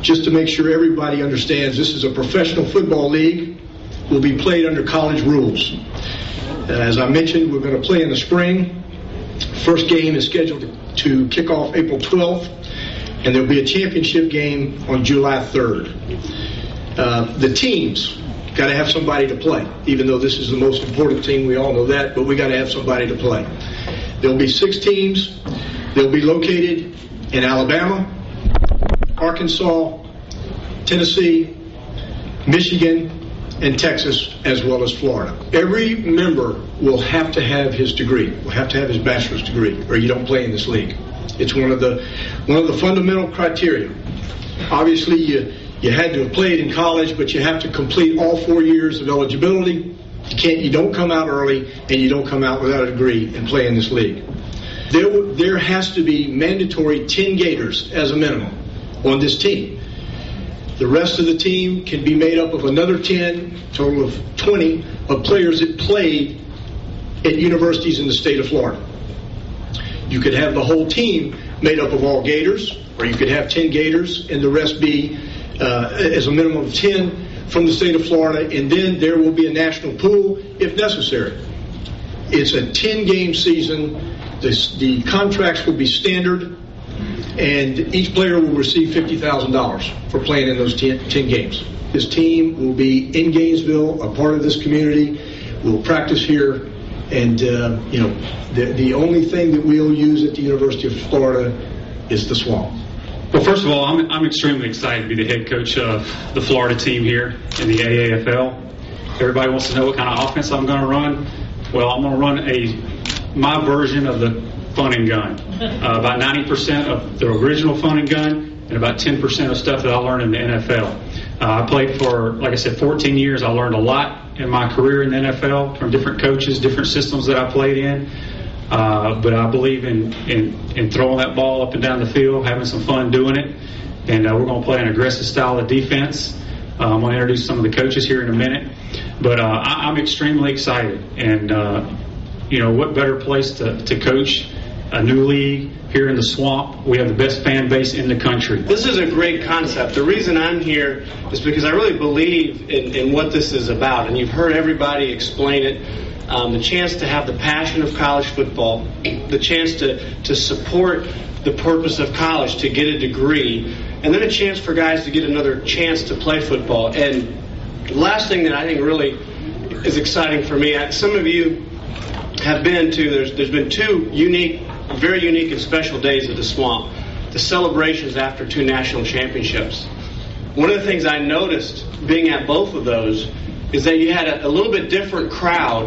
just to make sure everybody understands, this is a professional football league. Will be played under college rules. As I mentioned, we're going to play in the spring. First game is scheduled to kick off April 12th, and there'll be a championship game on July 3rd. The teams got to have somebody to play, even though this is the most important team. We all know that, but we got to have somebody to play. There'll be 6 teams. They'll be located in Alabama, Arkansas, Tennessee, Michigan, and Texas, as well as Florida. Every member will have to have his degree, will have to have his bachelor's degree, or you don't play in this league. It's one of the fundamental criteria. Obviously, you had to have played in college, but you have to complete all 4 years of eligibility. You don't come out early, and you don't come out without a degree and play in this league. There has to be mandatory 10 Gators as a minimum on this team. The rest of the team can be made up of another 10, total of 20, of players that played at universities in the state of Florida. You could have the whole team made up of all Gators, or you could have 10 Gators and the rest be as a minimum of 10 from the state of Florida, and then there will be a national pool if necessary. It's a 10-game season. The contracts will be standard, and each player will receive $50,000 for playing in those 10 games. This team will be in Gainesville, a part of this community. We'll practice here, and the only thing that we'll use at the University of Florida is the Swamp. Well, first of all, I'm extremely excited to be the head coach of the Florida team here in the AAFL. Everybody wants to know what kind of offense I'm going to run. Well, I'm going to run my version of the fun and gun. About 90% of the original fun and gun, and about 10% of stuff that I learned in the NFL. I played for, like I said, 14 years. I learned a lot in my career in the NFL from different coaches, different systems that I played in. But I believe in throwing that ball up and down the field, having some fun doing it. And we're going to play an aggressive style of defense. I'm going to introduce some of the coaches here in a minute. But I'm extremely excited. And, what better place to coach a new league here in the Swamp. We have the best fan base in the country. This is a great concept. The reason I'm here is because I really believe in what this is about. And you've heard everybody explain it. The chance to have the passion of college football, the chance to support the purpose of college, to get a degree, and then a chance for guys to get another chance to play football. And the last thing that I think really is exciting for me, some of you have been to, there's been 2 very unique and special days at the Swamp, the celebrations after 2 national championships. One of the things I noticed being at both of those is that you had a little bit different crowd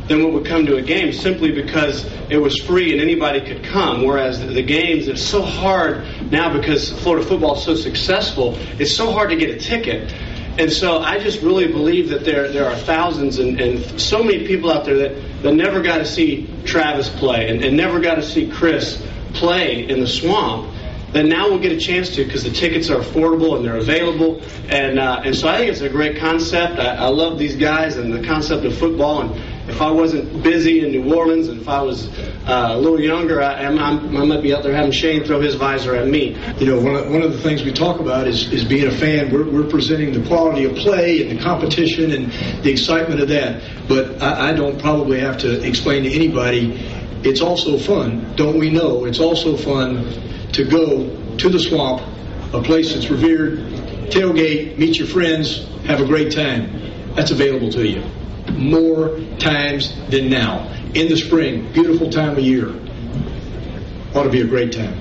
than what would come to a game, simply because it was free and anybody could come. Whereas the games, it's so hard now because Florida football is so successful, it's so hard to get a ticket. And so I just really believe that there are thousands and so many people out there that never got to see Travis play and never got to see Chris play in the Swamp, that now we'll get a chance to, because the tickets are affordable and they're available. And so I think it's a great concept. I love these guys and the concept of football. And if I wasn't busy in New Orleans, and if I was a little younger, I might be out there having Shane throw his visor at me. One of the things we talk about is being a fan. We're presenting the quality of play and the competition and the excitement of that. But I don't probably have to explain to anybody, it's also fun, don't we know? It's also fun to go to the Swamp, a place that's revered, tailgate, meet your friends, have a great time. That's available to you more times than now. In the spring, beautiful time of year. Ought to be a great time.